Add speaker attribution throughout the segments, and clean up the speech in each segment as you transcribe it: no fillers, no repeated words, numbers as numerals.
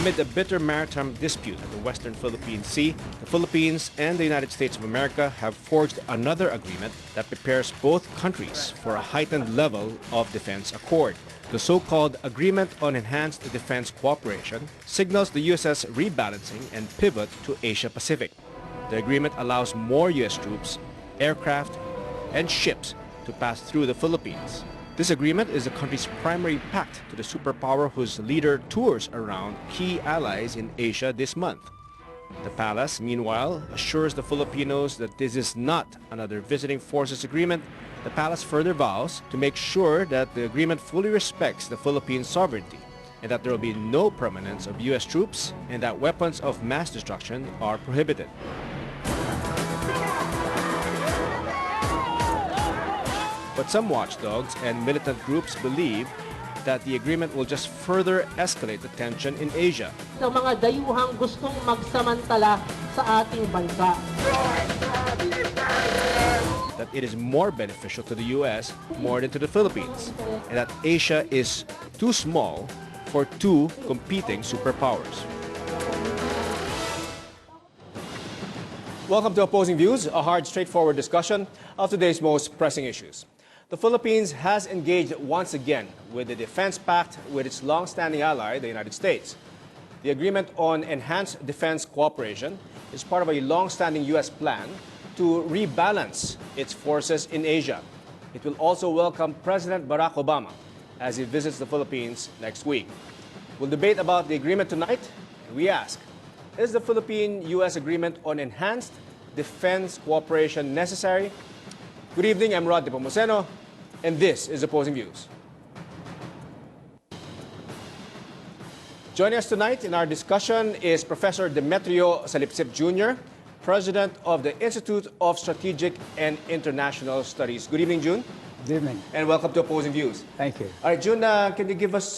Speaker 1: Amid a bitter maritime dispute at the Western Philippine Sea, the Philippines and the United States of America have forged another agreement that prepares both countries for a heightened level of defense accord. The so-called Agreement on Enhanced Defense Cooperation signals the US's rebalancing and pivot to Asia-Pacific. The agreement allows more U.S. troops, aircraft, and ships to pass through the Philippines. This agreement is the country's primary pact to the superpower whose leader tours around key allies in Asia this month. The palace, meanwhile, assures the Filipinos that this is not another visiting forces agreement. The palace further vows to make sure that the agreement fully respects the Philippine sovereignty and that there will be no permanence of U.S. troops and that weapons of mass destruction are prohibited. But some watchdogs and militant groups believe that the agreement will just further escalate the tension in Asia.
Speaker 2: Ng mga dayuhang gustong magsamantala sa ating bansa.
Speaker 1: That it is more beneficial to the U.S. more than to the Philippines, and that Asia is too small for two competing superpowers. Welcome to Opposing Views, a hard, straightforward discussion of today's most pressing issues. The Philippines has engaged once again with the defense pact with its long-standing ally, the United States. The Agreement on Enhanced Defense Cooperation is part of a long-standing U.S. plan to rebalance its forces in Asia. It will also welcome President Barack Obama as he visits the Philippines next week. We'll debate about the agreement tonight, and we ask, is the Philippine-U.S. Agreement on Enhanced Defense Cooperation necessary? Good evening, I'm Rod Nepomuceno, and this is Opposing Views. Joining us tonight in our discussion is Professor Demetrio Salipsip Jr., President of the Institute of Strategic and International Studies. Good evening, June.
Speaker 3: Good evening.
Speaker 1: And welcome to Opposing Views.
Speaker 3: Thank you.
Speaker 1: All right, June, can you give us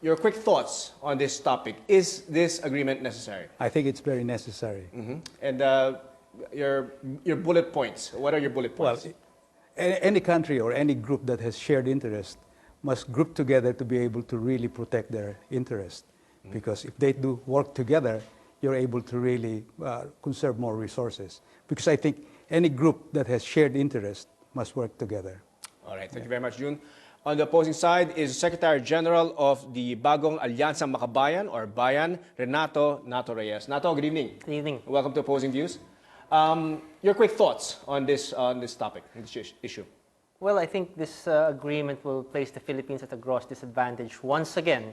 Speaker 1: your quick thoughts on this topic? Is this agreement necessary?
Speaker 3: I think it's very necessary.
Speaker 1: And your bullet points. What are your bullet points?
Speaker 3: Well, any country or any group that has shared interest must group together to be able to really protect their interest. Because if they do work together, you're able to really conserve more resources. Because I think any group that has shared interest must work together.
Speaker 1: All right, thank you very much, June. On the opposing side is Secretary General of the Bagong Alyansang Makabayan, or Bayan, Renato Reyes. Nato, good evening.
Speaker 2: Good evening.
Speaker 1: Welcome to Opposing Views. Your quick thoughts on this topic, this issue.
Speaker 2: Well, I think this agreement will place the Philippines at a gross disadvantage once again.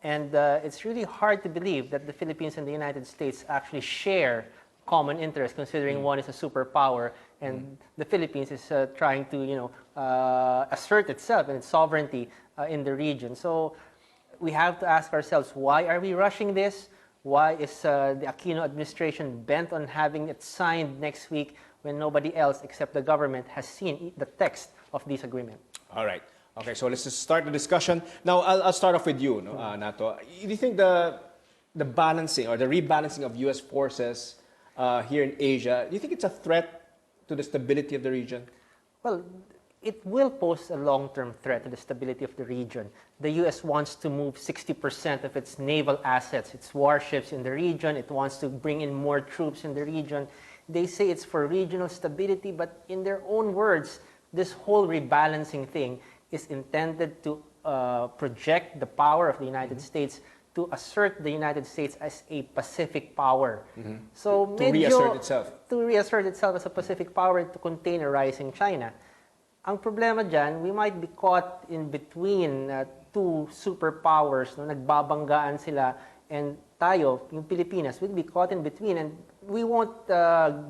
Speaker 2: And it's really hard to believe that the Philippines and the United States actually share common interests, considering one is a superpower and the Philippines is trying to, assert itself and its sovereignty in the region. So we have to ask ourselves, why are we rushing this? Why is the Aquino administration bent on having it signed next week when nobody else except the government has seen the text of this agreement?
Speaker 1: All right. Okay, so let's just start the discussion. Now, I'll start off with you, Nato. Do you think the balancing or the rebalancing of U.S. forces here in Asia, do you think it's a threat to the stability of the region?
Speaker 2: Well, it will pose a long-term threat to the stability of the region. The U.S. wants to move 60% of its naval assets, its warships in the region. It wants to bring in more troops in the region. They say it's for regional stability, but in their own words, this whole rebalancing thing is intended to project the power of the United States, to assert the United States as a Pacific power. So
Speaker 1: to reassert itself.
Speaker 2: To reassert itself as a Pacific power to contain a rising China. Ang problema dyan, we might be caught in between two superpowers. No? Nagbabanggaan sila, and tayo, yung Pilipinas, we'll be caught in between, and we won't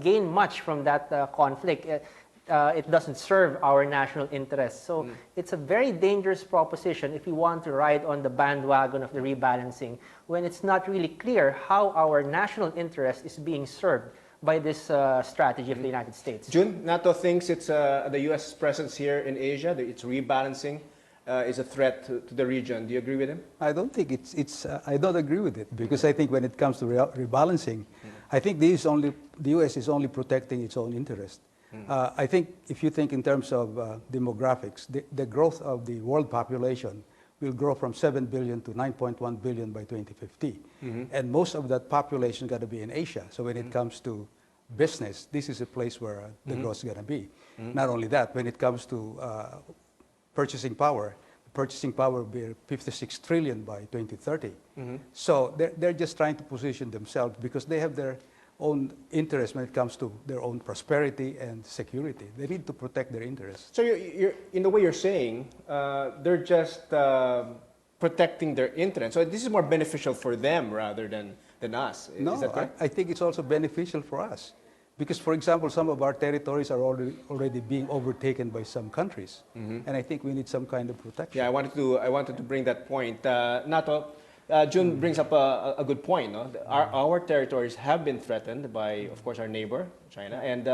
Speaker 2: gain much from that conflict. It doesn't serve our national interests. So it's a very dangerous proposition if we want to ride on the bandwagon of the rebalancing when it's not really clear how our national interest is being served by this strategy of the United States.
Speaker 1: June, NATO thinks it's the U.S. presence here in Asia, that its rebalancing is a threat to the region. Do you agree with him?
Speaker 3: I don't think I don't agree with it, because I think when it comes to rebalancing, I think the U.S. is only protecting its own interest. I think if you think in terms of demographics, the growth of the world population will grow from 7 billion to 9.1 billion by 2050. And most of that population is going to be in Asia. So when it comes to business, this is a place where the growth is going to be. Not only that, when it comes to purchasing power will be 56 trillion by 2030. So they're just trying to position themselves because they have their own interest when it comes to their own prosperity and security. They need to protect their interests.
Speaker 1: So you're in the way you're saying, they're just protecting their interest. So this is more beneficial for them rather than us.
Speaker 3: No,
Speaker 1: Is that correct?
Speaker 3: I think it's also beneficial for us. Because, for example, some of our territories are already being overtaken by some countries. And I think we need some kind of protection.
Speaker 1: Yeah, I wanted to bring that point. Nato, June brings up a good point. No? Our territories have been threatened by, of course, our neighbor, China. And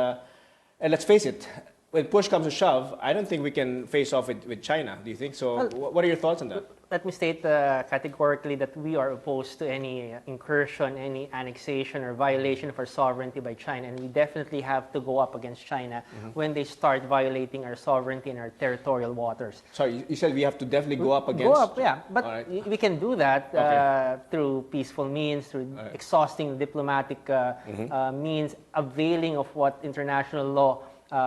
Speaker 1: let's face it, when push comes to shove, I don't think we can face off with China. Do you think? So what are your thoughts on that?
Speaker 2: Let me state categorically that we are opposed to any incursion, any annexation or violation of our sovereignty by China. And we definitely have to go up against China when they start violating our sovereignty in our territorial waters.
Speaker 1: Sorry, you said we have to definitely go up against...
Speaker 2: Go up, yeah. But
Speaker 1: right.
Speaker 2: we can do that through peaceful means, through exhausting diplomatic means, availing of what international law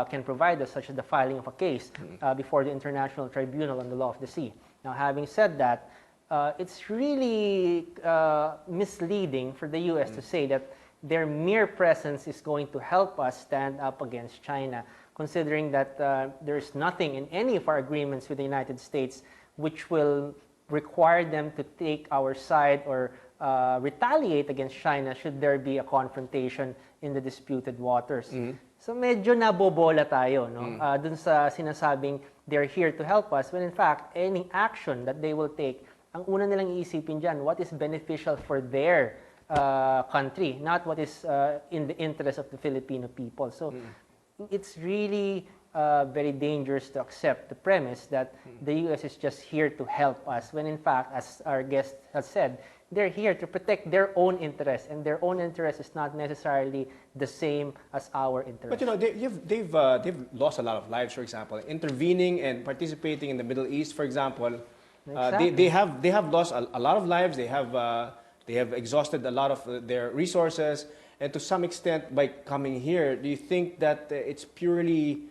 Speaker 2: can provide us, such as the filing of a case before the International Tribunal on the Law of the Sea. Now, having said that, it's really misleading for the U.S. to say that their mere presence is going to help us stand up against China, considering that there is nothing in any of our agreements with the United States which will require them to take our side or retaliate against China should there be a confrontation in the disputed waters. So medyo nabobola tayo, no? Dun sa sinasabing they're here to help us, when in fact, any action that they will take, ang una nilang iisipin dyan, what is beneficial for their country, not what is in the interest of the Filipino people. So it's really very dangerous to accept the premise that the U.S. is just here to help us, when in fact, as our guest has said, they're here to protect their own interests, and their own interest is not necessarily the same as our interest.
Speaker 1: But you know, they've lost a lot of lives. For example, intervening and participating in the Middle East, for example,
Speaker 2: Exactly.
Speaker 1: they have lost a lot of lives. They have exhausted a lot of their resources, and to some extent, by coming here, do you think that it's purely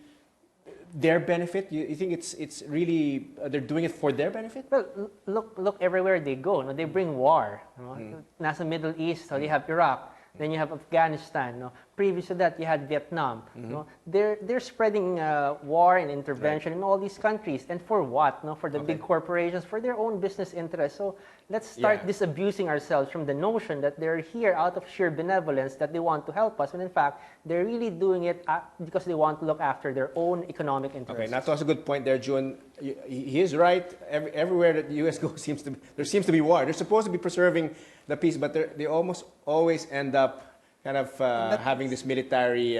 Speaker 1: their benefit? You think it's really they're doing it for their benefit?
Speaker 2: Well, look everywhere they go. No? They bring war. No? Nasa Middle East, so they have Iraq. Then you have Afghanistan. No? Previous to that, you had Vietnam. No? They're spreading war and intervention in all these countries. And for what? No? For the big corporations, for their own business interests. So let's start disabusing ourselves from the notion that they're here out of sheer benevolence, that they want to help us, when in fact, they're really doing it because they want to look after their own economic interests.
Speaker 1: Okay, that's a good point there, June. He is right. Everywhere that the U.S. goes, there seems to be war. They're supposed to be preserving the peace, but they almost always end up kind of having this military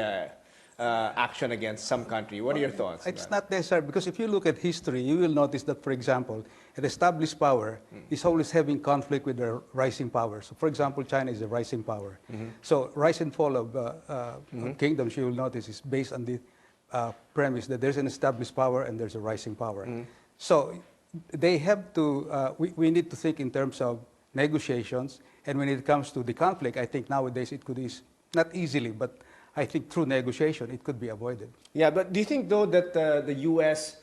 Speaker 1: action against some country. What are your thoughts?
Speaker 3: It's not necessary, because if you look at history, you will notice that, for example, an established power is always having conflict with the rising power. So, for example, China is a rising power. So, rise and fall of kingdoms, you will notice, is based on the premise that there's an established power and there's a rising power. So, they have to, we need to think in terms of negotiations, and when it comes to the conflict, I think nowadays it could not easily, but I think through negotiation it could be avoided.
Speaker 1: Yeah, but do you think though that the U.S.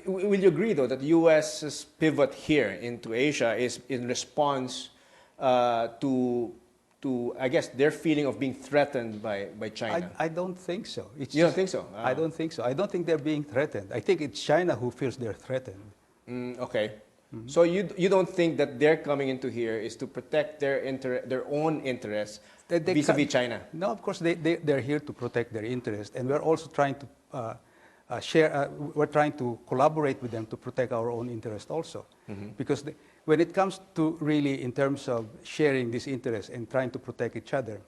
Speaker 1: Will you agree though that the U.S.'s pivot here into Asia is in response to I guess their feeling of being threatened by China?
Speaker 3: I don't think so.
Speaker 1: You don't think so?
Speaker 3: I don't think so. I don't think they're being threatened. I think it's China who feels they're threatened.
Speaker 1: Okay. So you don't think that they're coming into here is to protect their own interests vis-a-vis China?
Speaker 3: No, of course they're here to protect their interests, and we're also trying to we're trying to collaborate with them to protect our own interest also. Because when it comes to really in terms of sharing this interest and trying to protect each other,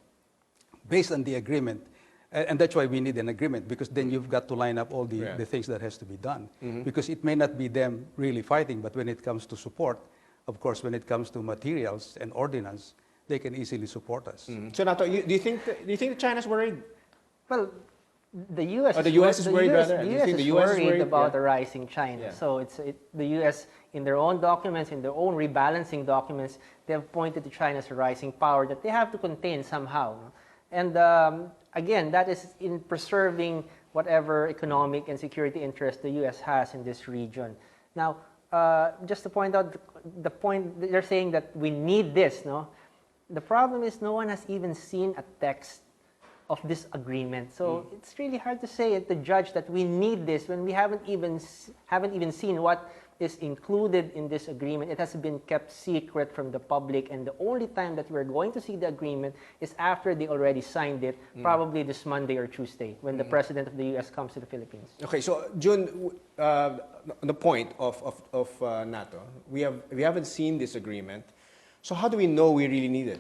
Speaker 3: based on the agreement, and that's why we need an agreement, because then you've got to line up all the things that has to be done. Because it may not be them really fighting, but when it comes to support, of course, when it comes to materials and ordnance, they can easily support us.
Speaker 1: So, Nato, do you think that China's worried?
Speaker 2: Well, The U.S.
Speaker 1: Oh, the US is worried about that?
Speaker 2: The
Speaker 1: Do you
Speaker 2: U.S.
Speaker 1: think
Speaker 2: is
Speaker 1: the US is
Speaker 2: worried
Speaker 1: worried?
Speaker 2: about
Speaker 1: Yeah.
Speaker 2: a rising China.
Speaker 1: Yeah.
Speaker 2: So the U.S. in their own documents, in their own rebalancing documents, they have pointed to China as a rising power that they have to contain somehow. No? And again, that is in preserving whatever economic and security interest the U.S. has in this region. Now, just to point out the point, they're saying that we need this. No, the problem is no one has even seen a text of this agreement. So it's really hard to say and to judge that we need this when we haven't even seen what is included in this agreement. It has been kept secret from the public, and the only time that we're going to see the agreement is after they already signed it, probably this Monday or Tuesday, when the President of the U.S. comes to the Philippines.
Speaker 1: Okay, so June, on the point of NATO, we haven't seen this agreement. So how do we know we really need it?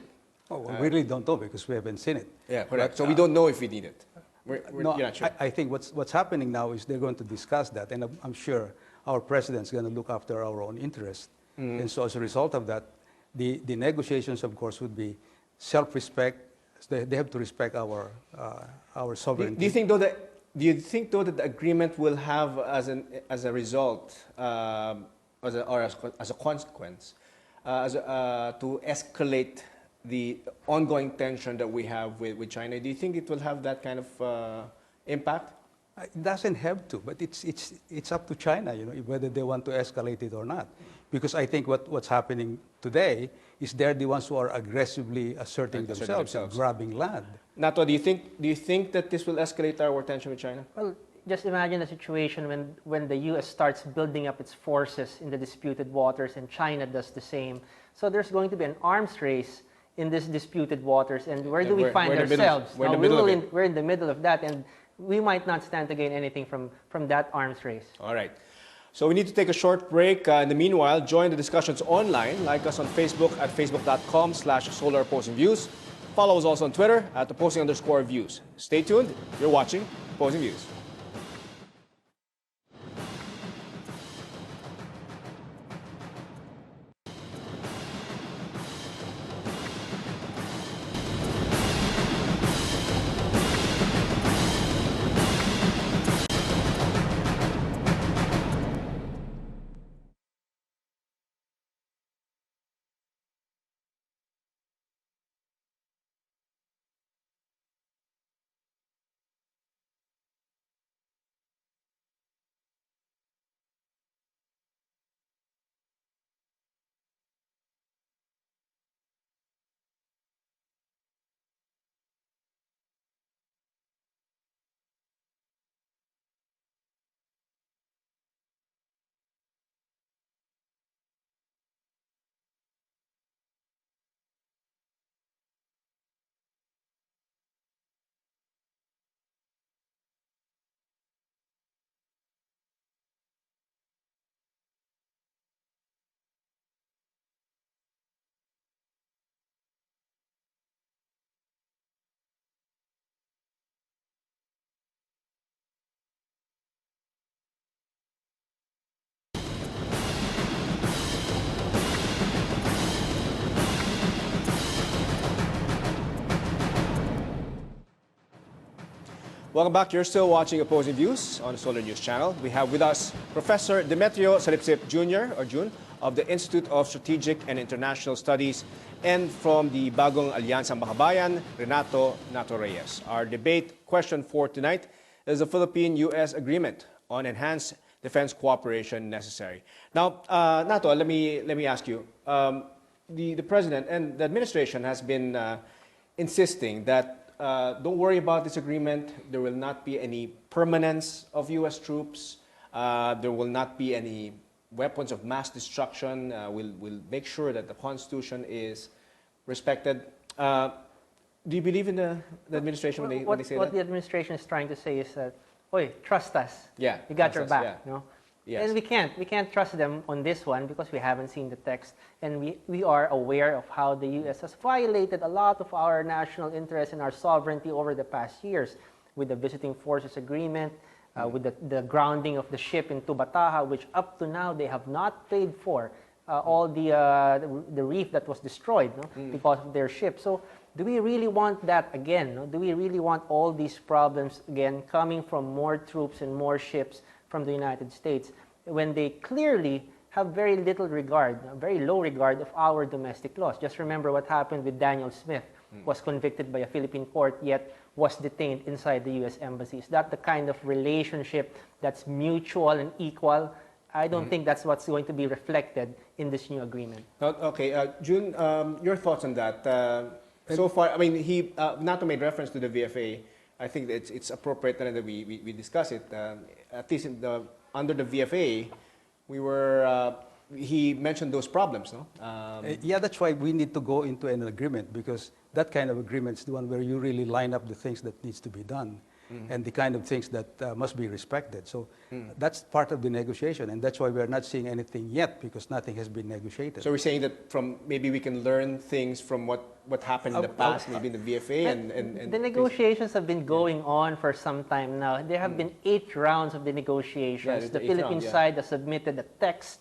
Speaker 3: Oh, well, we really don't know because we haven't seen it.
Speaker 1: Yeah, correct. So we don't know if we need it.
Speaker 3: No,
Speaker 1: you're not sure.
Speaker 3: I think what's happening now is they're going to discuss that, and I'm sure our president's going to look after our own interest. And so as a result of that, the negotiations, of course, would be self-respect. They have to respect our sovereignty.
Speaker 1: Do you think though that the agreement will have as a result, as a consequence, to escalate the ongoing tension that we have with China? Do you think it will have that kind of impact?
Speaker 3: It doesn't have to, but it's up to China, whether they want to escalate it or not. Because I think what's happening today is they're the ones who are aggressively asserting themselves and grabbing land.
Speaker 1: Nato, do you think that this will escalate our tension with China?
Speaker 2: Well, just imagine a situation when the U.S. starts building up its forces in the disputed waters and China does the same. So there's going to be an arms race in this disputed waters, and where do we find ourselves?
Speaker 1: We're in
Speaker 2: the middle of that, and we might not stand to gain anything from that arms race.
Speaker 1: All right. So we need to take a short break. In the meanwhile, join the discussions online. Like us on Facebook at facebook.com/SolarOpposingViews. Follow us also on Twitter at opposing_views. Stay tuned. You're watching Opposing Views. Welcome back. You're still watching Opposing Views on the Solar News Channel. We have with us Professor Demetrio Salipsip Jr. or Jun of the Institute of Strategic and International Studies, and from the Bagong Alyansang Makabayan, Renato Nato Reyes. Our debate question for tonight is the Philippine-U.S. agreement on enhanced defense cooperation necessary. Now, Nato, let me ask you. The president and the administration has been insisting that don't worry about this agreement. There will not be any permanence of U.S. troops. There will not be any weapons of mass destruction. We'll make sure that the Constitution is respected. Do you believe in the administration when they say
Speaker 2: what
Speaker 1: that?
Speaker 2: the administration is trying to say is that, "Oi, trust us.
Speaker 1: Yeah,
Speaker 2: we got your
Speaker 1: us,
Speaker 2: back."
Speaker 1: yeah.
Speaker 2: No?
Speaker 1: Yes.
Speaker 2: And we can't trust them on this one because we haven't seen the text, and we are aware of how the U.S. has violated a lot of our national interests and our sovereignty over the past years, with the visiting forces agreement, with the grounding of the ship in Tubataha, which up to now they have not paid for all the reef that was destroyed, no? because of their ship. So do we really want that again? No? Do we really want all these problems again coming from more troops and more ships from the United States when they clearly have very little regard, very low regard of our domestic laws? Just remember what happened with Daniel Smith, was convicted by a Philippine court, yet was detained inside the U.S. Embassy. Is that the kind of relationship that's mutual and equal? I don't think that's what's going to be reflected in this new agreement.
Speaker 1: Okay, June, your thoughts on that? So far, I mean, NATO made reference to the VFA. I think that it's appropriate that we discuss it. At least under the VFA, he mentioned those problems, no?
Speaker 3: Yeah, that's why we need to go into an agreement, because that kind of agreement is the one where you really line up the things that needs to be done and the kind of things that must be respected. So that's part of the negotiation, and that's why we're not seeing anything yet, because nothing has been negotiated.
Speaker 1: So we're saying that maybe we can learn things from what happened in the past, maybe in the VFA and
Speaker 2: the negotiations have been going on for some time now. There have been 8 rounds of the negotiations.
Speaker 1: Yeah,
Speaker 2: the Philippine side has submitted a text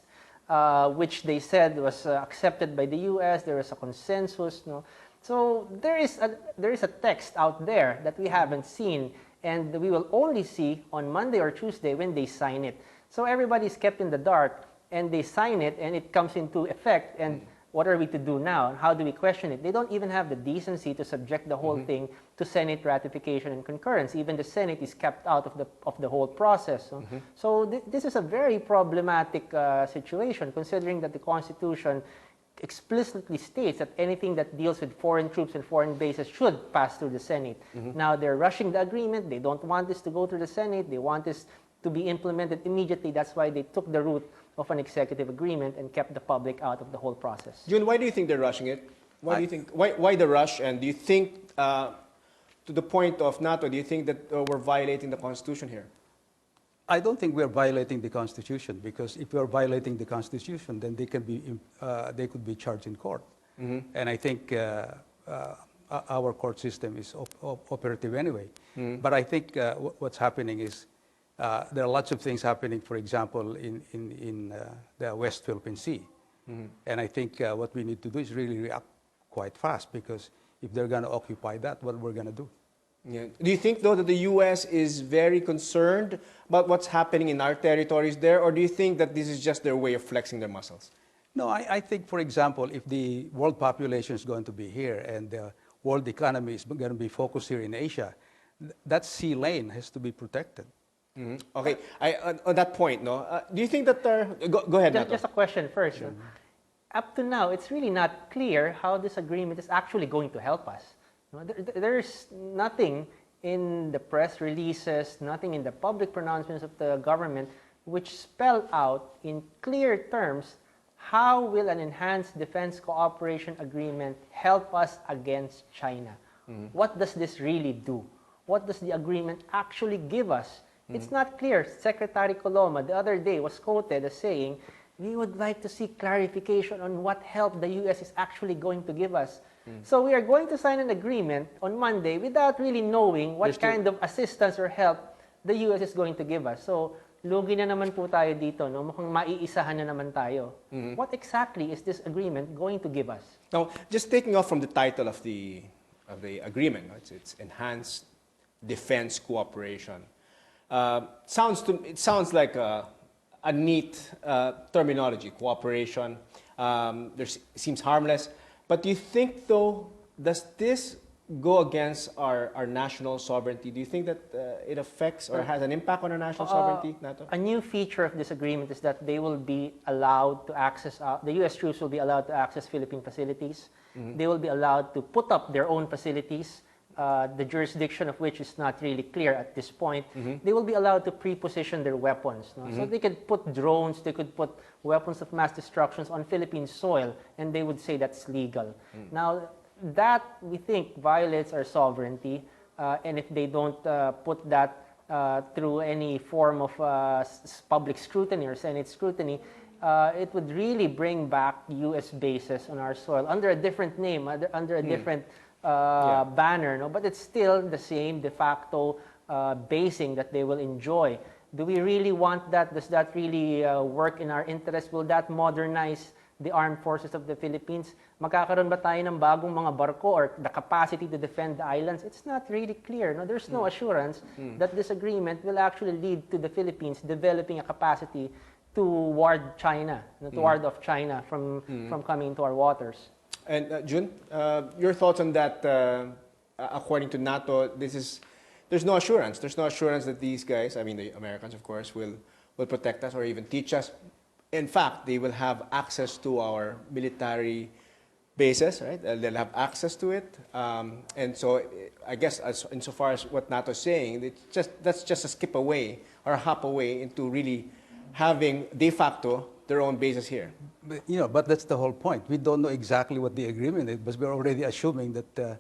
Speaker 2: which they said was accepted by the U.S. There was a consensus. No? So there is a text out there that we haven't seen, and we will only see on Monday or Tuesday when they sign it. So everybody's kept in the dark, and they sign it, and it comes into effect. And what are we to do now? How do we question it? They don't even have the decency to subject the whole thing to Senate ratification and concurrence. Even the Senate is kept out of the whole process. So this is a very problematic situation, considering that the Constitution explicitly states that anything that deals with foreign troops and foreign bases should pass through the Senate. Now they're rushing the agreement. They don't want this to go through the Senate. They want this to be implemented immediately. That's why they took the route of an executive agreement and kept the public out of the whole process.
Speaker 1: June, why do you think they're rushing it? Why do you think why the rush? And do you think, to the point of NATO, do you think that we're violating the Constitution here?
Speaker 3: I don't think we're violating the Constitution, because if we're violating the Constitution, then they could be charged in court. And I think our court system is operative anyway. But I think what's happening is there are lots of things happening, for example, in the West Philippine Sea. And I think what we need to do is really react quite fast, because if they're going to occupy that, what we're going to do?
Speaker 1: Yeah. Do you think, though, that the U.S. is very concerned about what's happening in our territories there, or do you think that this is just their way of flexing their muscles?
Speaker 3: No, I think, for example, if the world population is going to be here and the world economy is going to be focused here in Asia, that sea lane has to be protected.
Speaker 1: Okay, on that point, no, do you think that go ahead, Nato.
Speaker 2: Just a question first. Up to now, it's really not clear how this agreement is actually going to help us. There's nothing in the press releases, nothing in the public pronouncements of the government which spell out in clear terms how will an enhanced defense cooperation agreement help us against China. What does this really do? What does the agreement actually give us? It's not clear. Secretary Coloma the other day was quoted as saying, we would like to see clarification on what help the U.S. is actually going to give us. So we are going to sign an agreement on Monday without really knowing what kind of assistance or help the U.S. is going to give us. So, lugi na naman po tayo dito, no? Mukhang maiisahan na naman tayo. What exactly is this agreement going to give us?
Speaker 1: Now, just taking off from the title of the agreement, no? It's enhanced defense cooperation. It sounds like a neat terminology, cooperation. Seems harmless. But do you think, though, does this go against our national sovereignty? Do you think that it affects or has an impact on our national sovereignty, NATO?
Speaker 2: A new feature of this agreement is that they will be allowed to access, the U.S. troops will be allowed to access Philippine facilities. They will be allowed to put up their own facilities, the jurisdiction of which is not really clear at this point. They will be allowed to pre-position their weapons. No? So they could put drones, they could put weapons of mass destruction on Philippine soil, and they would say that's legal. Now, that, we think, violates our sovereignty, and if they don't put that through any form of public scrutiny or Senate scrutiny, it would really bring back U.S. bases on our soil under a different name, under a different banner, no? But it's still the same de facto basing that they will enjoy. Do we really want that? Does that really work in our interest? Will that modernize the armed forces of the Philippines, magkakaroon ba tayo ng bagong mga barko or the capacity to defend the islands? It's not really clear. No? There's no assurance that this agreement will actually lead to the Philippines developing a capacity to ward China, to ward off China from coming into our waters.
Speaker 1: And Jun, your thoughts on that? According to NATO, there's no assurance. There's no assurance that these guys, I mean the Americans, of course, will protect us or even teach us. In fact, they will have access to our military bases, right? They'll have access to it, and so I guess insofar as what NATO is saying, that's just a skip away or a hop away into really having de facto their own bases here.
Speaker 3: But that's the whole point. We don't know exactly what the agreement is, but we're already assuming that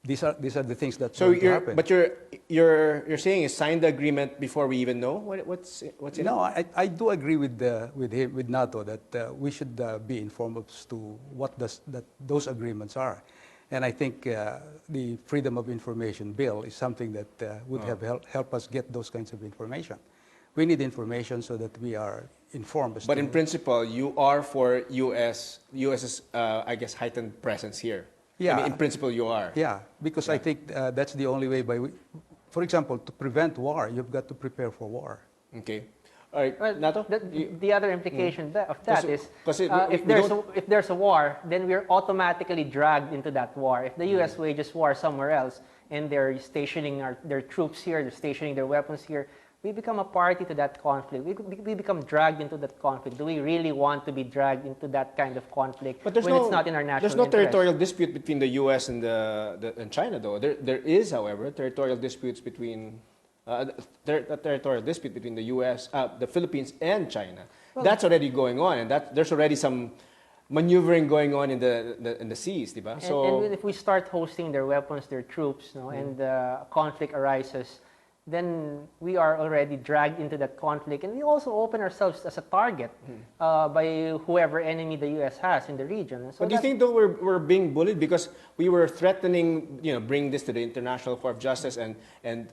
Speaker 3: these are the things that will happen.
Speaker 1: But you're saying is sign the agreement before we even know what's in it?
Speaker 3: No, I do agree with NATO that we should be informed as to what those agreements are, and I think the Freedom of Information Bill is something that would have help us get those kinds of information. We need information so that we are informed.
Speaker 1: But in principle, you are for US's I guess heightened presence here.
Speaker 3: Yeah.
Speaker 1: I mean, in principle, you are.
Speaker 3: Yeah, because I think that's the only way for example, to prevent war, you've got to prepare for war.
Speaker 1: Okay. All right,
Speaker 2: Well,
Speaker 1: Nato?
Speaker 2: the other implication of that is
Speaker 1: Kasi
Speaker 2: if there's a war, then we're automatically dragged into that war. If the U.S. wages war somewhere else and they're stationing their troops here, they're stationing their weapons here, we become a party to that conflict. We become dragged into that conflict. Do we really want to be dragged into that kind of conflict when it's not in our national
Speaker 1: There's no
Speaker 2: interest?
Speaker 1: territorial dispute between the U.S. and China, though. There is, however, territorial disputes between a territorial dispute between the U.S., the Philippines, and China. Well, that's already going on, and there's already some maneuvering going on in the seas, diba?
Speaker 2: And if we start hosting their weapons, their troops, and conflict arises, then we are already dragged into that conflict, and we also open ourselves as a target by whoever enemy the U.S. has in the region. And so
Speaker 1: but do you think though we're being bullied because we were threatening, bring this to the International Court of Justice and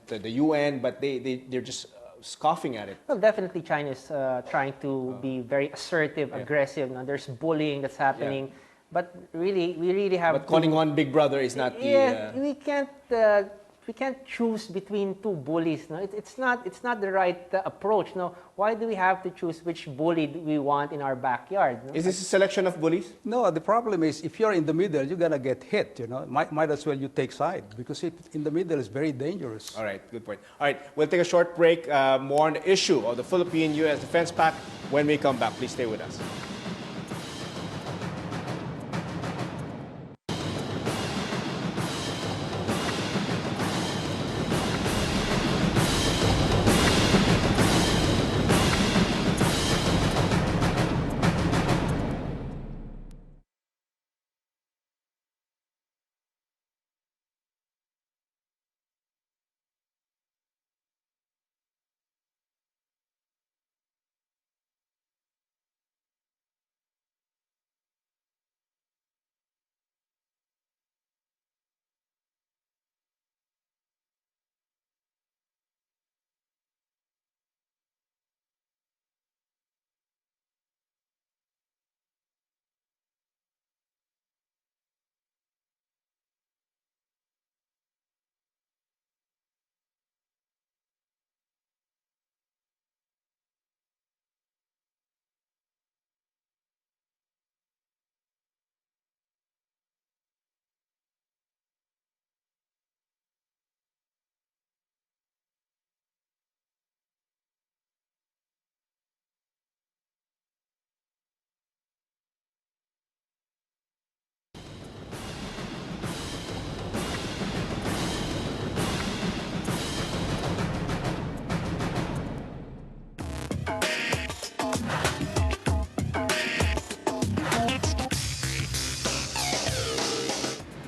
Speaker 1: the UN, but they're just scoffing at it?
Speaker 2: Well, definitely China is trying to be very assertive, aggressive. Now, there's bullying that's happening, but really, we really have.
Speaker 1: But calling on Big Brother is not the.
Speaker 2: Yeah, we can't choose between two bullies. No? It's not the right approach. No? Why do we have to choose which bully we want in our backyard? No?
Speaker 1: Is this a selection of bullies?
Speaker 3: No, the problem is if you're in the middle, you're gonna get hit. Might as well you take side because in the middle is very dangerous.
Speaker 1: All right, good point. All right, we'll take a short break. More on the issue of the Philippine-U.S. Defense Pact when we come back. Please stay with us.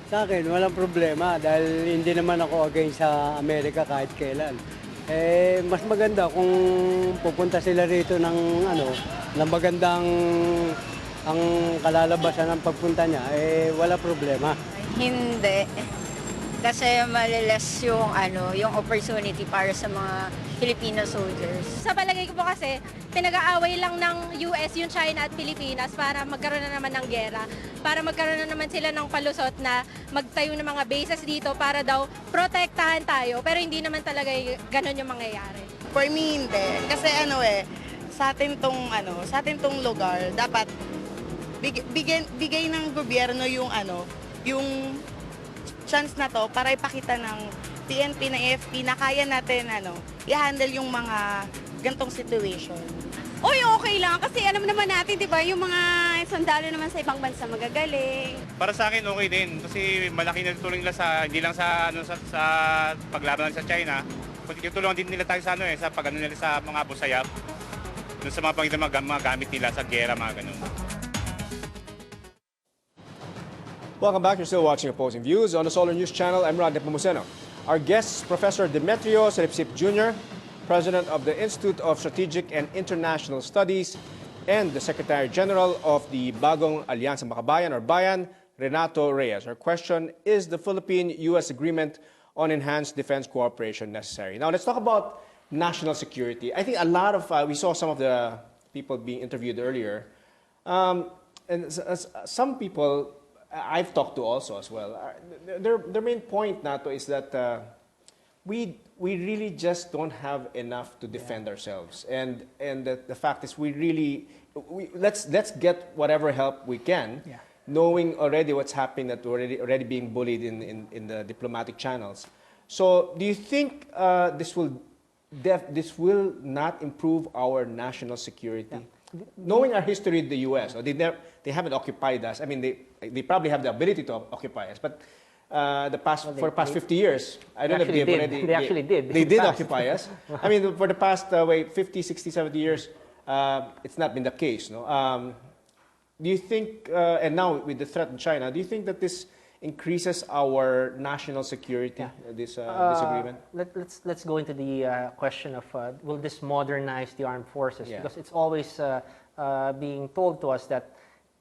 Speaker 4: Sa akin, walang problema dahil hindi naman ako against sa Amerika kahit kailan. Mas maganda kung pupunta sila rito ng magandang ang kalalabasan ng pagpunta niya, wala problema.
Speaker 5: Hindi. Kasi maliles yung opportunity para sa mga Filipino soldiers.
Speaker 6: Sa palagay ko po kasi, pinag-aaway lang ng US yung China at Pilipinas para magkaroon na naman ng gera. Para magkaroon na naman sila ng palusot na magtayo ng mga bases dito para daw protektahan tayo. Pero hindi naman talaga ganun yung mangyayari.
Speaker 7: For me, hindi. Kasi sa atin tong lugar, dapat bigay ng gobyerno yung yung chance na to para ipakita ng PNP na AFP na kaya natin i-handle yung mga gantong situation.
Speaker 5: Uy, okay lang kasi alam naman natin, 'di ba, yung mga sundalo naman sa ibang bansa magagaling.
Speaker 8: Para sa akin okay din kasi malaki na tulong nila sa hindi lang sa sa paglaban sa China, kundi tulungan din nila tayo sa sa pagano nila sa mga busayap. Doon sa mga mga gamit nila sa gera mga ganun.
Speaker 1: Welcome back. You're still watching Opposing Views on the Solar News Channel. I'm Rod Nepomuceno. Our guest is Professor Demetrio Seripsip Jr., President of the Institute of Strategic and International Studies, and the Secretary General of the Bagong Alyansa Makabayan, or Bayan, Renato Reyes. Our question, is the Philippine-U.S. agreement on enhanced defense cooperation necessary? Now, let's talk about national security. I think a lot of, we saw some of the people being interviewed earlier, and some people I've talked to also as well. Their main point, Nato, is that we really just don't have enough to defend ourselves, and the fact is let's get whatever help we can, knowing already what's happening, that we're already being bullied in the diplomatic channels. So, do you think this will not improve our national security? Yeah. Knowing our history in the U.S., they haven't occupied us. I mean, they probably have the ability to occupy us, but for the past 50 years, I don't know if they've already...
Speaker 2: They actually did.
Speaker 1: They did occupy us. I mean, for the past 50, 60, 70 years, it's not been the case. No? Do you think, and now with the threat in China, do you think that this increases our national security, this agreement?
Speaker 2: Let's go into the question of will this modernize the armed forces?
Speaker 1: Yeah.
Speaker 2: Because it's always being told to us that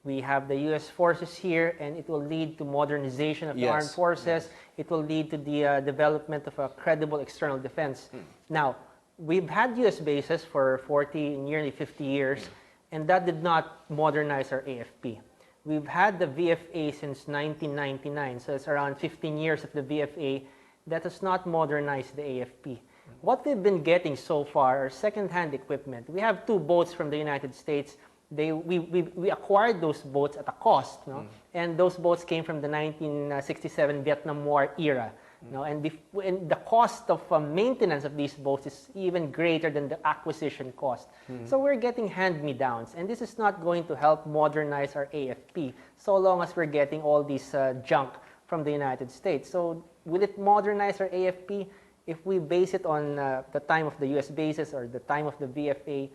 Speaker 2: we have the U.S. forces here, and it will lead to modernization of the armed forces. It will lead to the development of a credible external defense. Now, we've had U.S. bases for 40, nearly 50 years, and that did not modernize our AFP. We've had the VFA since 1999, so it's around 15 years of the VFA that has not modernized the AFP. What we've been getting so far are second-hand equipment. We have 2 boats from the United States. We acquired those boats at a cost, no? And those boats came from the 1967 Vietnam War era. No? And the cost of maintenance of these boats is even greater than the acquisition cost. So we're getting hand-me-downs, and this is not going to help modernize our AFP so long as we're getting all this junk from the United States. So will it modernize our AFP? If we base it on the time of the US bases or the time of the VFA,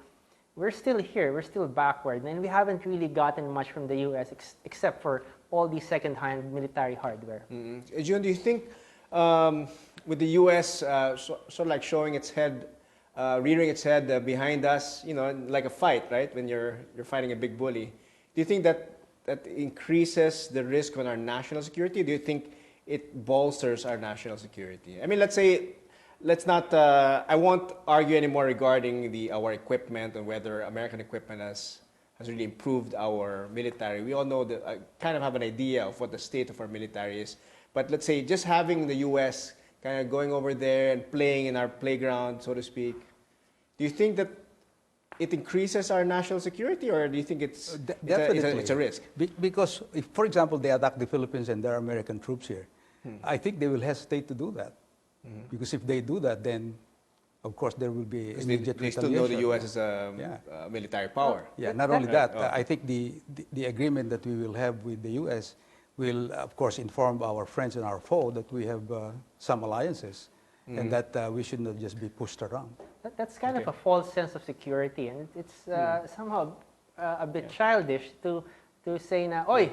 Speaker 2: we're still here, we're still backward, and we haven't really gotten much from the US except for all these second-hand military hardware.
Speaker 1: Jun, do you think with the U.S. Sort of like showing its head, rearing its head behind us, you know, like a fight, right? When you're fighting a big bully, do you think that increases the risk on our national security? Do you think it bolsters our national security? I mean, let's not. I won't argue anymore regarding our equipment and whether American equipment has really improved our military. We all know that, kind of have an idea of what the state of our military is. But let's say just having the U.S. kind of going over there and playing in our playground, so to speak, do you think that it increases our national security, or do you think it's a risk?
Speaker 3: Because if, for example, they attack the Philippines and there are American troops here, I think they will hesitate to do that. Because if they do that, then of course there will be immediate
Speaker 1: they still know the U.S. is a military power.
Speaker 3: Yeah, not only that, I think the agreement that we will have with the U.S. will, of course, inform our friends and our foe that we have some alliances and that we should not just be pushed around.
Speaker 2: That's kind of a false sense of security, and it's somehow a bit childish to say na, oy,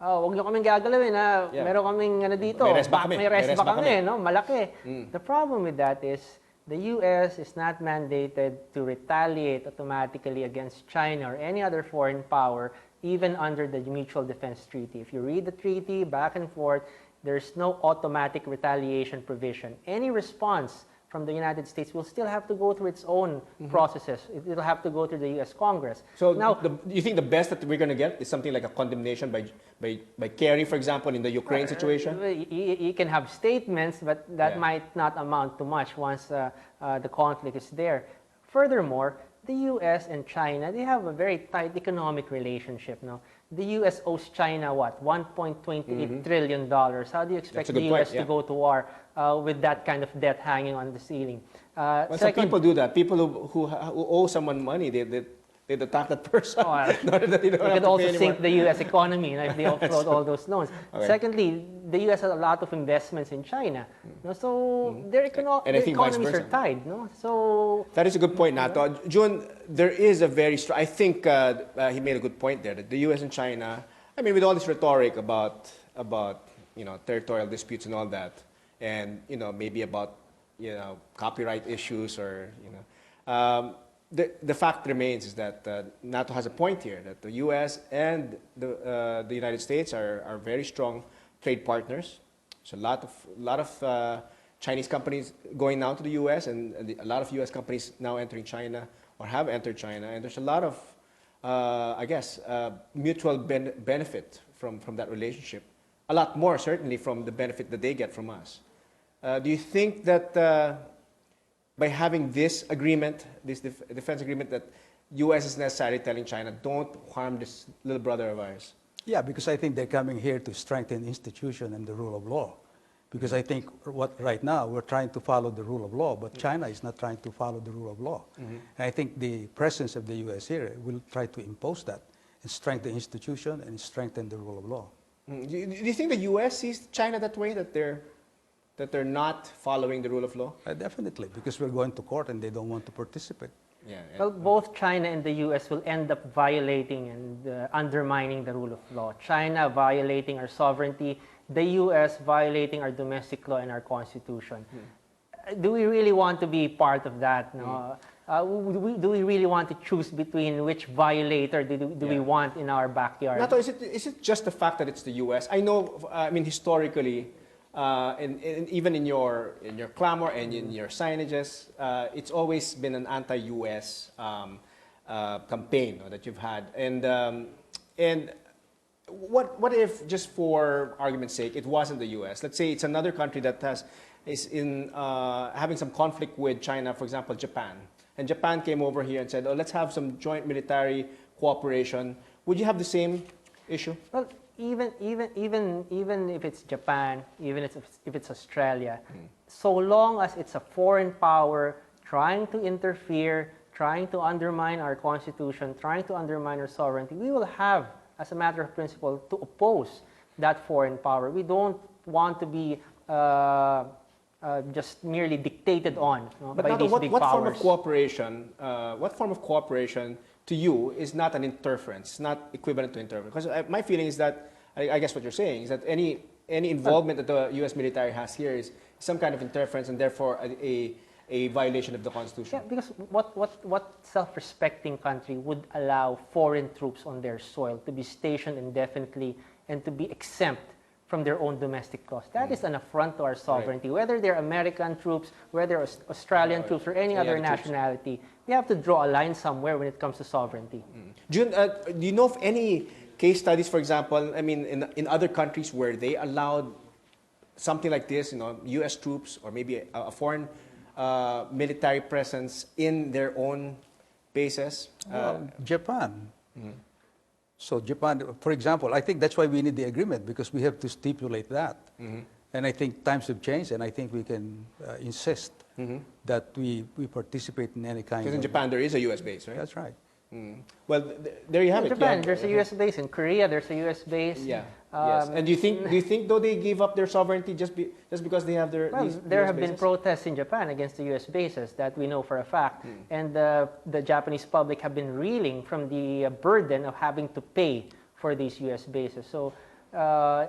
Speaker 2: huwag niyo kaming gagalawin, meron kaming dito, may rest ba kami, no? Malaki. The problem with that is the U.S. is not mandated to retaliate automatically against China or any other foreign power, even under the Mutual Defense Treaty. If you read the treaty back and forth, there's no automatic retaliation provision. Any response from the United States will still have to go through its own processes. It'll have to go through the U.S. Congress.
Speaker 1: So
Speaker 2: now,
Speaker 1: you think the best that we're going to get is something like a condemnation by Kerry, for example, in the Ukraine situation?
Speaker 2: you can have statements, but that
Speaker 1: Yeah.
Speaker 2: might not amount to much once the conflict is there. Furthermore, the U.S. and China, they have a very tight economic relationship. No? The U.S. owes China what? $1.28 trillion. How do you expect
Speaker 1: That's a
Speaker 2: the
Speaker 1: good
Speaker 2: U.S.
Speaker 1: point, yeah.
Speaker 2: to go to war with that kind of debt hanging on the ceiling?
Speaker 1: Well, some people do that. People who owe someone money, they attack that person.
Speaker 2: Oh,
Speaker 1: in order that they don't
Speaker 2: It
Speaker 1: have
Speaker 2: could
Speaker 1: to
Speaker 2: also
Speaker 1: pay
Speaker 2: sink
Speaker 1: anymore.
Speaker 2: the U.S. economy if they offload all those loans.
Speaker 1: Okay.
Speaker 2: Secondly, the U.S. has a lot of investments in China. No? So their,
Speaker 1: And I
Speaker 2: their
Speaker 1: think vice
Speaker 2: economies are
Speaker 1: versa.
Speaker 2: tied. No? So
Speaker 1: That is a good point, Nato. June, there is a very strong, I think he made a good point there, that the U.S. and China, I mean, with all this rhetoric about territorial disputes and all that, and, maybe about, copyright issues or, the fact remains is that NATO has a point here, that the U.S. and the United States are very strong trade partners. So a lot of Chinese companies going now to the U.S. and a lot of U.S. companies now entering China or have entered China, and there's a lot of, mutual benefit from that relationship. A lot more certainly from the benefit that they get from us. Do you think that by having this agreement, this defense agreement, that U.S. is necessarily telling China, don't harm this little brother of ours?
Speaker 3: Yeah, because I think they're coming here to strengthen the institution and the rule of law. Because I think right now we're trying to follow the rule of law, but China is not trying to follow the rule of law. And I think the presence of the U.S. here will try to impose that and strengthen the institution and strengthen the rule of law.
Speaker 1: Do you think the U.S. sees China that way, that they're not following the rule of law?
Speaker 3: Definitely, because we're going to court and they don't want to participate.
Speaker 1: Yeah.
Speaker 2: well, both China and the U.S. will end up violating and undermining the rule of law. China violating our sovereignty, the U.S. violating our domestic law and our constitution. Do we really want to be part of that? No? Do we really want to choose between which violator do we want in our backyard?
Speaker 1: Nato, is it just the fact that it's the U.S.? I know, historically, even in your clamor and in your signages, it's always been an anti-U.S. Campaign that you've had. And what if, just for argument's sake, it wasn't the U.S.? Let's say it's another country that is having some conflict with China, for example, Japan. And Japan came over here and said, oh, let's have some joint military cooperation. Would you have the same issue?
Speaker 2: Well, even if it's Japan, even if it's Australia, so long as it's a foreign power trying to interfere, trying to undermine our constitution, trying to undermine our sovereignty, we will have, as a matter of principle, to oppose that foreign power. We don't want to be just merely dictated on
Speaker 1: But
Speaker 2: by
Speaker 1: Nato,
Speaker 2: these big
Speaker 1: what
Speaker 2: powers.
Speaker 1: What form of cooperation to you is not an interference, not equivalent to interference? Because my feeling is that, I guess what you're saying is that any involvement that the U.S. military has here is some kind of interference and therefore a violation of the Constitution.
Speaker 2: Yeah, because what self-respecting country would allow foreign troops on their soil to be stationed indefinitely and to be exempt from their own domestic laws? That is an affront to our sovereignty. Right. Whether they're American troops, whether Australian troops, or any other nationality, we have to draw a line somewhere when it comes to sovereignty.
Speaker 1: June, do you know of any case studies, for example, I mean, in other countries where they allowed something like this, U.S. troops or maybe a foreign military presence in their own bases?
Speaker 3: Japan. So Japan, for example, I think that's why we need the agreement, because we have to stipulate that. And I think times have changed, and I think we can insist that we participate in any kind of...
Speaker 1: Because in Japan there is a U.S. base, right?
Speaker 3: That's right.
Speaker 1: Well, there you have
Speaker 2: In
Speaker 1: it.
Speaker 2: Japan, there's a U.S. base. In Korea, there's a U.S. base.
Speaker 1: Yeah. Yes. And do you think though they give up their sovereignty just because they have their
Speaker 2: there
Speaker 1: US
Speaker 2: have been
Speaker 1: bases?
Speaker 2: protests in Japan against the U.S. bases that we know for a fact, and the Japanese public have been reeling from the burden of having to pay for these U.S. bases. So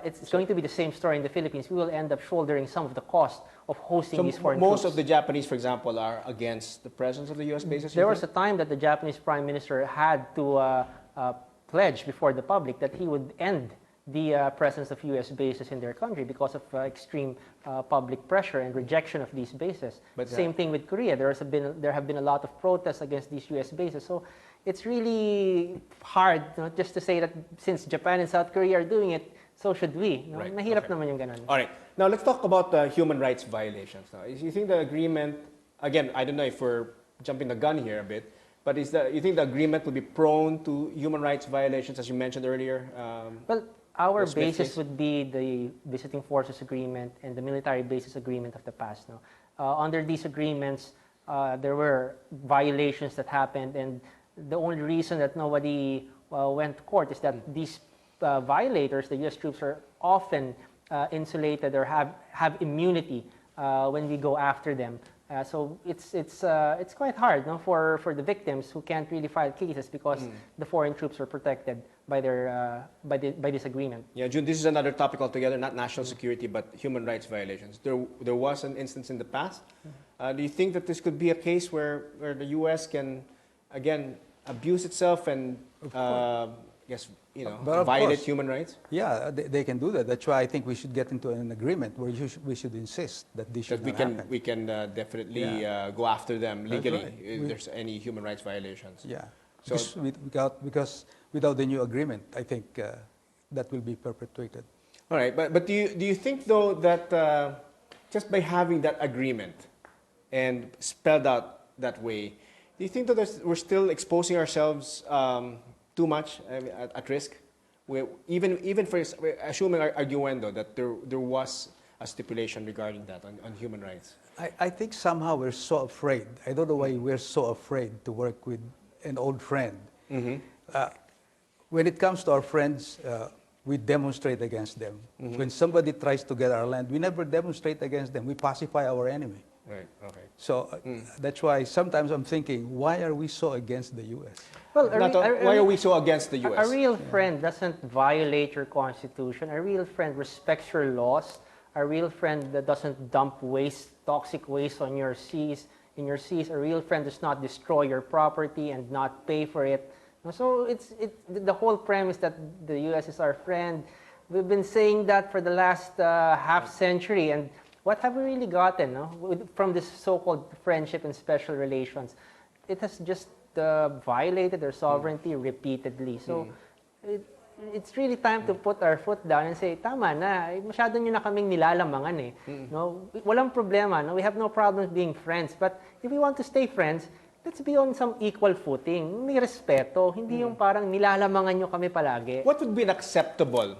Speaker 2: it's going to be the same story in the Philippines. We will end up shouldering some of the cost of hosting these foreign
Speaker 1: most
Speaker 2: troops.
Speaker 1: of the Japanese, for example, are against the presence of the U.S. bases?
Speaker 2: There was a time that the Japanese Prime Minister had to pledge before the public that he would end the presence of U.S. bases in their country because of extreme public pressure and rejection of these bases.
Speaker 1: But,
Speaker 2: Same thing with Korea. There have been a lot of protests against these U.S. bases. So it's really hard, just to say that since Japan and South Korea are doing it, so should we. No?
Speaker 1: Right.
Speaker 2: Mahirap
Speaker 1: Okay.
Speaker 2: naman yung ganun.
Speaker 1: All right. Now let's talk about human rights violations. Now, you think the agreement, again, I don't know if we're jumping the gun here a bit, but you think the agreement will be prone to human rights violations, as you mentioned earlier?
Speaker 2: Well, our
Speaker 1: the Smith
Speaker 2: basis
Speaker 1: case?
Speaker 2: would be the Visiting Forces Agreement and the Military Bases Agreement of the past. No? Under these agreements, there were violations that happened, and the only reason that nobody went to court is that these violators, the U.S. troops, are often insulated or have immunity when we go after them. So it's quite hard, no, for the victims who can't really file cases because the foreign troops are protected by this agreement.
Speaker 1: Yeah, June, this is another topic altogether, not national security, but human rights violations. There was an instance in the past. Do you think that this could be a case where the U.S. can, again, abuse itself and, yes, violate human rights?
Speaker 3: Yeah, they can do that. That's why I think we should get into an agreement where we should insist that this should not happen.
Speaker 1: We can definitely go after them legally
Speaker 3: right.
Speaker 1: if there's any human rights violations.
Speaker 3: Yeah,
Speaker 1: So-
Speaker 3: because without the new agreement, I think that will be perpetuated.
Speaker 1: All right, but do you think though that just by having that agreement and spelled out that way, do you think that we're still exposing ourselves too much at risk? Even for assuming arguendo that there was a stipulation regarding that on human rights.
Speaker 3: I think somehow we're so afraid. I don't know why we're so afraid to work with an old friend. When it comes to our friends, we demonstrate against them. When somebody tries to get our land, we never demonstrate against them. We pacify our enemy.
Speaker 1: Right. Okay.
Speaker 3: So that's why sometimes I'm thinking, why are we so against the U.S.?
Speaker 2: Well,
Speaker 1: Why are we so against the U.S.?
Speaker 2: A real friend doesn't violate your constitution. A real friend respects your laws. A real friend that doesn't dump toxic waste on your seas. In your seas, a real friend does not destroy your property and not pay for it. So the whole premise that the U.S. is our friend. We've been saying that for the last half century, and what have we really gotten from this so-called friendship and special relations? It has just violated their sovereignty repeatedly. So it's really time to put our foot down and say, tama na, masyado nyo na kaming nilalamangan eh. No? Walang problema, no? We have no problems being friends. But if we want to stay friends, let's be on some equal footing. May respeto, hindi yung parang nilalamangan nyo kami palagi.
Speaker 1: What would be an acceptable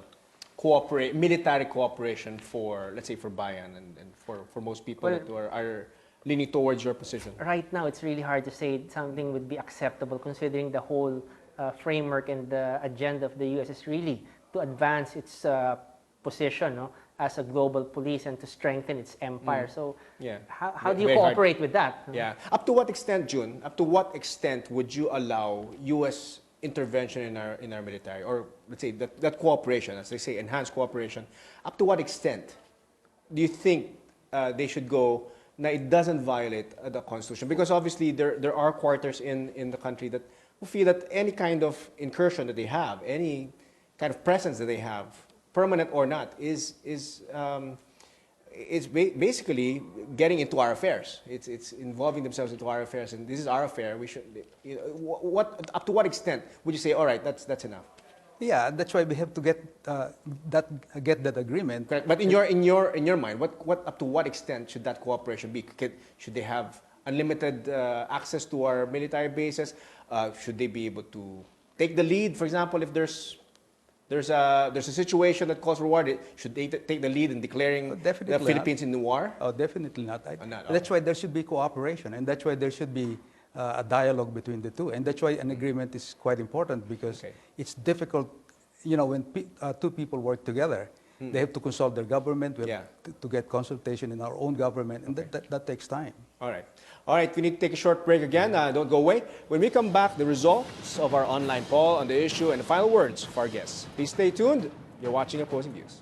Speaker 1: military cooperation for, let's say, for Bayan and for most people who are leaning towards your position?
Speaker 2: Right now, it's really hard to say something would be acceptable considering the whole framework and the agenda of the U.S. is really to advance its position as a global police and to strengthen its empire. So how do you cooperate with that?
Speaker 1: Yeah. Up to what extent, June, up to what extent would you allow U.S. intervention in our military, or let's say that cooperation, as they say, enhanced cooperation, up to what extent do you think they should go na it doesn't violate the Constitution? Because obviously there are quarters in the country that who feel that any kind of incursion that they have, any kind of presence that they have, permanent or not, is basically getting into our affairs. It's involving themselves into our affairs, and this is our affair. We should, up to what extent would you say, all right, that's enough?
Speaker 3: Yeah, that's why we have to get that agreement.
Speaker 1: Correct. But in your mind, what up to what extent should that cooperation be? Should they have unlimited access to our military bases? Should they be able to take the lead? For example, if there's a situation that calls for war, should they take the lead in declaring the Philippines in war?
Speaker 3: Oh, definitely not.
Speaker 1: Not.
Speaker 3: That's why there should be cooperation, and that's why there should be a dialogue between the two, and that's why an agreement is quite important, because it's difficult, when two people work together. They have to consult their government. We have to get consultation in our own government, and that takes time.
Speaker 1: All right, we need to take a short break again. Don't go away. When we come back, the results of our online poll on the issue and the final words of our guests. Please stay tuned. You're watching Opposing Views.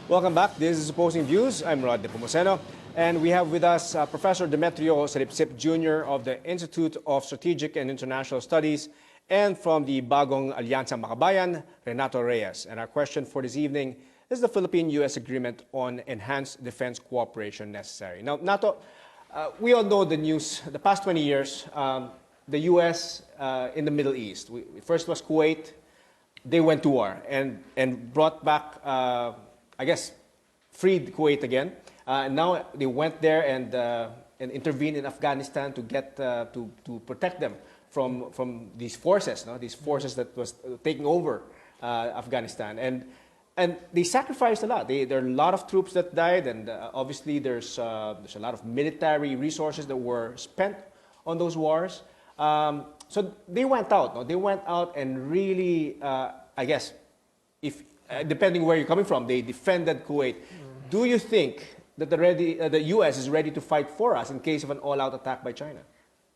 Speaker 1: Welcome back. This is Opposing Views. I'm Rod Nepomuceno. And we have with us Professor Demetrio Salipsip Jr. of the Institute of Strategic and International Studies, and from the Bagong Alyansa Makabayan, Renato Reyes. And our question for this evening is the Philippine-U.S. agreement on enhanced defense cooperation necessary. Now, Nato, we all know the news. The past 20 years, the U.S. In the Middle East. First was Kuwait. They went to war and brought back, I guess, freed Kuwait again. Now they went there and intervened in Afghanistan to get to protect them from these forces, no? These forces that was taking over Afghanistan, and they sacrificed a lot. There are a lot of troops that died, and obviously there's a lot of military resources that were spent on those wars. So they went out. No? They went out and really, I guess, if depending where you're coming from, they defended Kuwait. Do you think that the U.S. is ready to fight for us in case of an all-out attack by China?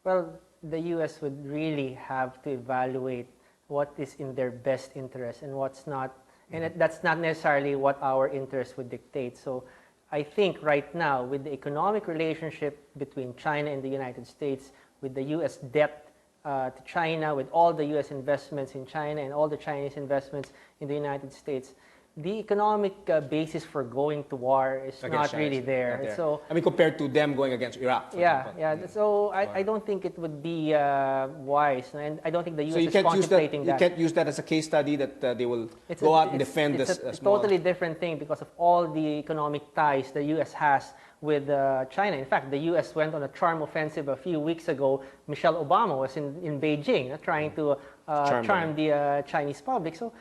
Speaker 2: Well, the U.S. would really have to evaluate what is in their best interest and what's not. And that's not necessarily what our interests would dictate. So I think right now, with the economic relationship between China and the United States, with the U.S. debt to China, with all the U.S. investments in China and all the Chinese investments in the United States, the economic basis for going to war is not really there. So
Speaker 1: I mean, compared to them going against Iraq.
Speaker 2: Yeah. So I don't think it would be wise, and I don't think the U.S. is contemplating that.
Speaker 1: You can't use that as a case study that they will go out and defend this.
Speaker 2: It's a totally different thing because of all the economic ties the U.S. has with China. In fact, the U.S. went on a charm offensive a few weeks ago. Michelle Obama was in Beijing trying to charm the Chinese public. So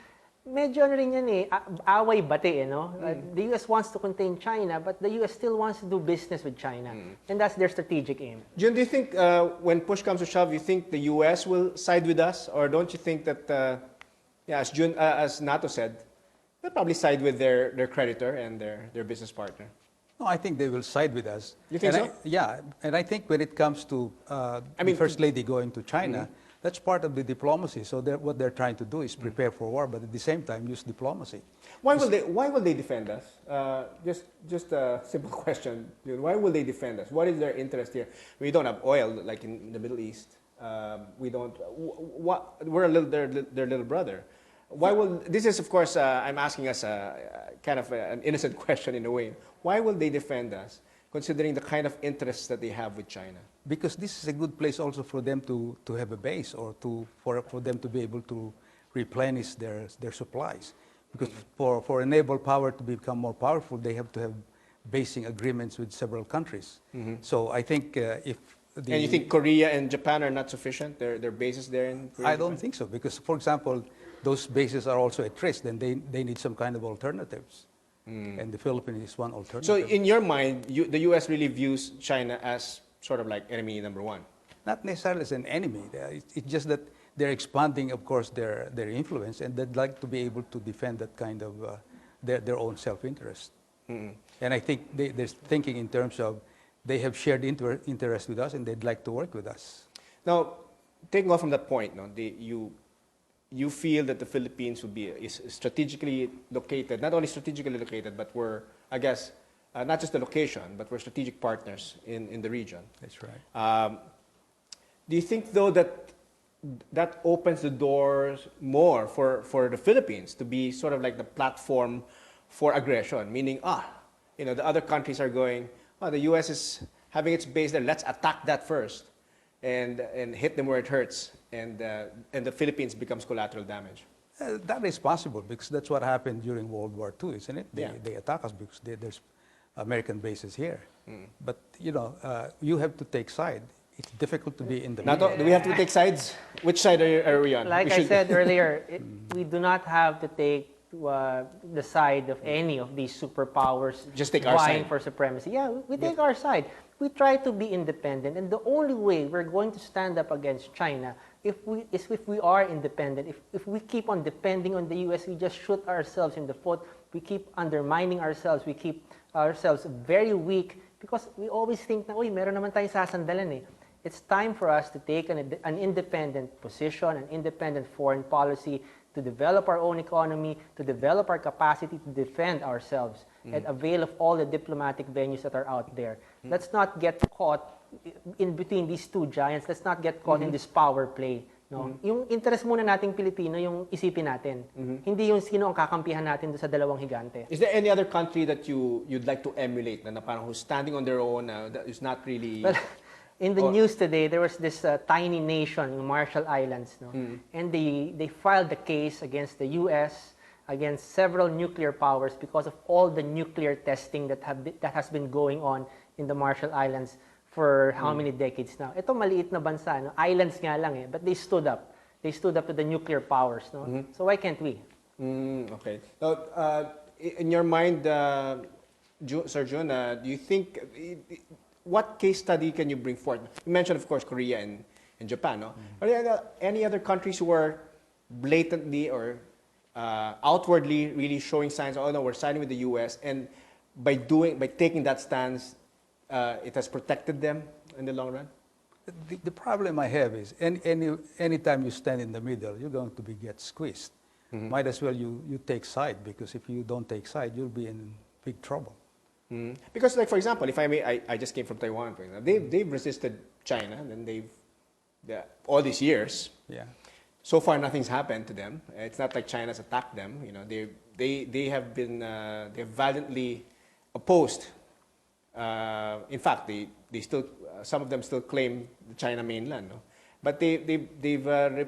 Speaker 2: medyo ano rin yan away bati, no? The U.S. wants to contain China, but the U.S. still wants to do business with China. And that's their strategic aim.
Speaker 1: Jun, do you think when push comes to shove, you think the U.S. will side with us? Or don't you think that, as Nato said, they'll probably side with their creditor and their business partner?
Speaker 3: No, I think they will side with us.
Speaker 1: You think so?
Speaker 3: And I think when it comes to the First Lady going to China, that's part of the diplomacy. So what they're trying to do is prepare for war, but at the same time use diplomacy.
Speaker 1: Why will they defend us? Just a simple question. Why will they defend us? What is their interest here? We don't have oil like in the Middle East. We don't. We're their little brother. Why will this is of course I'm asking us kind of an innocent question in a way. Why will they defend us, considering the kind of interests that they have with China?
Speaker 3: Because this is a good place also for them to have a base, or for them to be able to replenish their supplies. Because for a naval power to become more powerful, they have to have basing agreements with several countries. So I think if the...
Speaker 1: And you think Korea and Japan are not sufficient? Their bases there in Korea?
Speaker 3: I don't think so, because for example, those bases are also at risk, then they need some kind of alternatives. And the Philippines is one alternative.
Speaker 1: So in your mind, the U.S. really views China as sort of like enemy number one?
Speaker 3: Not necessarily as an enemy. It's just that they're expanding, of course, their influence, and they'd like to be able to defend that kind of their own self-interest. And I think they're thinking in terms of they have shared interest with us, and they'd like to work with us.
Speaker 1: Now, taking off from that point, you feel that the Philippines is strategically located, not only strategically located, but we're, I guess, not just the location, but we're strategic partners in the region.
Speaker 3: That's right.
Speaker 1: Do you think, though, that opens the doors more for the Philippines to be sort of like the platform for aggression? Meaning, the other countries are going, the U.S. is having its base there, let's attack that first and hit them where it hurts. And the Philippines becomes collateral damage.
Speaker 3: That is possible, because that's what happened during World War II, isn't it? They attack us because there's American bases here. But, you have to take side. It's difficult to be in the middle.
Speaker 1: Do we have to take sides? Which side are we on?
Speaker 2: Like I said earlier, we do not have to take the side of any of these superpowers
Speaker 1: just take our
Speaker 2: vying
Speaker 1: side
Speaker 2: for supremacy. Yeah, we take our side. We try to be independent, and the only way we're going to stand up against China if we are independent. If we keep on depending on the U.S., we just shoot ourselves in the foot. We keep undermining ourselves. We keep ourselves very weak because we always think na, meron naman tayong sasandalan eh. It's time for us to take an independent position, an independent foreign policy, to develop our own economy, to develop our capacity to defend ourselves. and avail of all the diplomatic venues that are out there. Let's not get caught in between these two giants. Let's not get caught in this power play. No? Yung interest muna nating Pilipino, yung isipin natin. Hindi yung sino ang kakampihan natin doon sa dalawang higante.
Speaker 1: Is there any other country that you'd like to emulate na parang who's standing on their own, that is not really...
Speaker 2: Well, in the news today, there was this tiny nation, yung Marshall Islands, no? And they filed a case against the U.S., against several nuclear powers because of all the nuclear testing that has been going on in the Marshall Islands for how many decades now. Ito maliit na bansa, no? Islands nga lang eh, but they stood up. They stood up to the nuclear powers, no? So why can't we?
Speaker 1: Okay. So, in your mind, Sir Jun, do you think, what case study can you bring forth? You mentioned, of course, Korea and Japan, no? Are there any other countries who are blatantly or outwardly really showing signs, oh no, we're siding with the U.S., and by taking that stance, it has protected them in the long run?
Speaker 3: The problem I have is anytime you stand in the middle, you're going to get squeezed. Might as well you take side, because if you don't take side, you'll be in big trouble.
Speaker 1: Because, like, for example, if I may, I just came from Taiwan, for example. They've resisted China, and all these years.
Speaker 3: Yeah.
Speaker 1: So far, nothing's happened to them. It's not like China's attacked them. You know, they have been they've valiantly opposed. In fact, they still some of them still claim the China mainland, no? But they've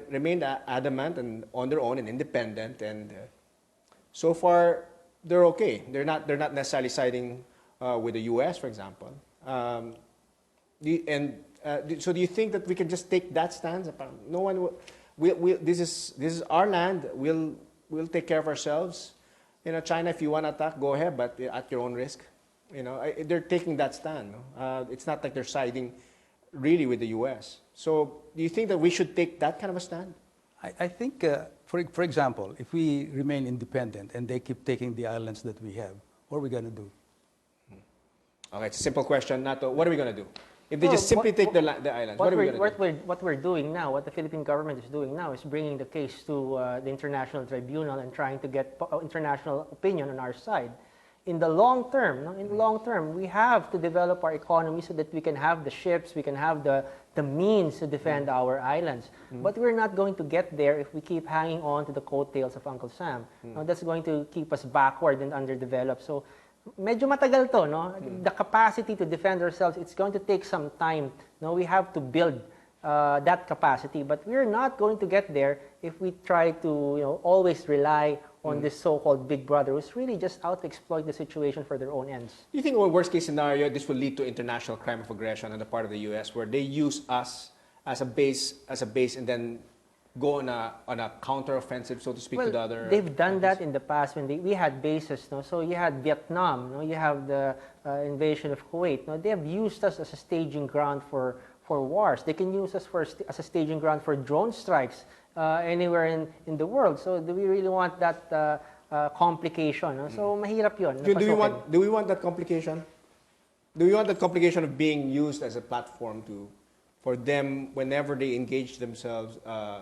Speaker 1: remained adamant and on their own and independent, and so far they're okay. They're not necessarily siding with the U.S., for example. So do you think that we can just take that stance? No one will. This is our land. We'll take care of ourselves. You know, China, if you want to attack, go ahead, but at your own risk. You know, they're taking that stand. No? It's not like they're siding really with the U.S. So, do you think that we should take that kind of a stand?
Speaker 3: I think, for example, if we remain independent and they keep taking the islands that we have, what are we going to do?
Speaker 1: Okay, it's a simple question. Nato, what are we going to do? If they just simply take the islands, what are we going to do?
Speaker 2: What we're doing now, what the Philippine government is doing now, is bringing the case to the International Tribunal and trying to get international opinion on our side. In the long term, we have to develop our economy so that we can have the ships, we can have the means to defend our islands. But we're not going to get there if we keep hanging on to the coattails of Uncle Sam. No, that's going to keep us backward and underdeveloped. So, medyo matagal to, no? The capacity to defend ourselves, it's going to take some time. No, we have to build that capacity, but we're not going to get there if we try to, always rely on this so-called big brother who's really just out to exploit the situation for their own ends.
Speaker 1: Do you think, in worst case scenario, this will lead to international crime of aggression on the part of the U.S., where they use us as a base, and then go on a counter-offensive, so to speak, to the other?
Speaker 2: They've done that in the past when we had bases. No? So you had Vietnam, no? You have the invasion of Kuwait. No? They have used us as a staging ground for wars. They can use us as a staging ground for drone strikes anywhere in the world. So do we really want that complication? No? So mahirap yun.
Speaker 1: Do we want that complication? Do we want that complication of being used as a platform for them, whenever they engage themselves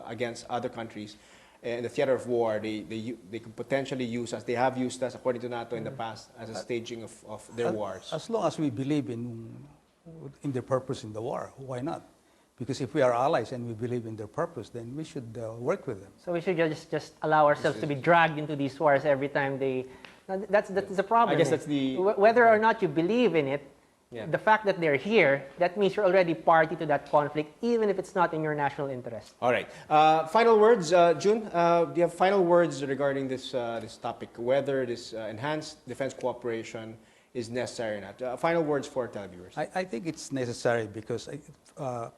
Speaker 1: against other countries in the theater of war, they could potentially use us. They have used us, according to NATO, in the past as a staging of their wars.
Speaker 3: As long as we believe in their purpose in the war, why not? Because if we are allies and we believe in their purpose, then we should work with them.
Speaker 2: So we should just allow ourselves to be dragged into these wars every time they... That's the problem.
Speaker 1: I guess that's the...
Speaker 2: Whether or not you believe in it,
Speaker 1: yeah.
Speaker 2: The fact that they're here, that means you're already party to that conflict, even if it's not in your national interest.
Speaker 1: All right. Final words, Jun. Do you have final words regarding this topic, whether this enhanced defense cooperation is necessary or not? Final words for televiewers.
Speaker 3: I think it's necessary because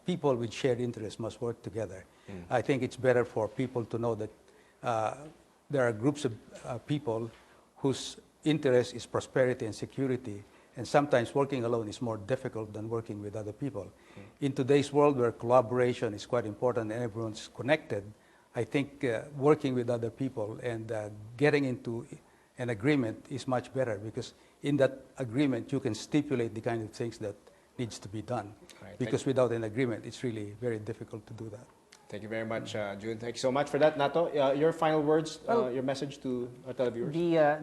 Speaker 3: people with shared interests must work together. I think it's better for people to know that there are groups of people whose interest is prosperity and security. And sometimes working alone is more difficult than working with other people. In today's world where collaboration is quite important and everyone's connected, I think working with other people and getting into an agreement is much better, because in that agreement you can stipulate the kind of things that needs to be done.
Speaker 1: Right.
Speaker 3: Because without an agreement, it's really very difficult to do that.
Speaker 1: Thank you very much, June. Thank you so much for that. Nato, your final words, your message to our televiewers?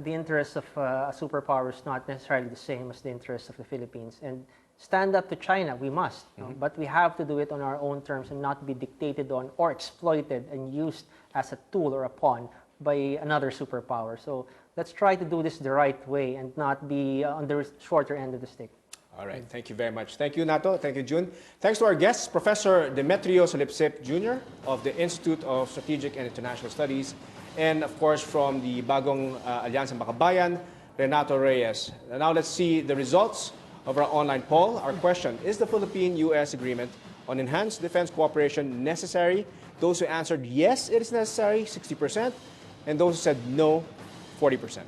Speaker 2: The interests of a superpower is not necessarily the same as the interests of the Philippines. And stand up to China, we must. But we have to do it on our own terms and not be dictated on or exploited and used as a tool or a pawn by another superpower. So let's try to do this the right way and not be on the shorter end of the stick.
Speaker 1: All right. Thank you very much. Thank you, Nato. Thank you, June. Thanks to our guests, Professor Demetrio Solipsip Jr. of the Institute of Strategic and International Studies, and of course from the Bagong Alyansang Makabayan, Renato Reyes. Now let's see the results of our online poll. Our question, is the Philippine-U.S. agreement on enhanced defense cooperation necessary? Those who answered yes, it is necessary, 60%, and those who said no, 40%.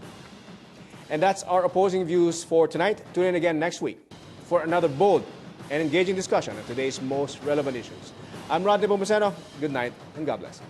Speaker 1: And that's our opposing views for tonight. Tune in again next week for another bold and engaging discussion on today's most relevant issues. I'm Rod Nepomuceno. Good night and God bless.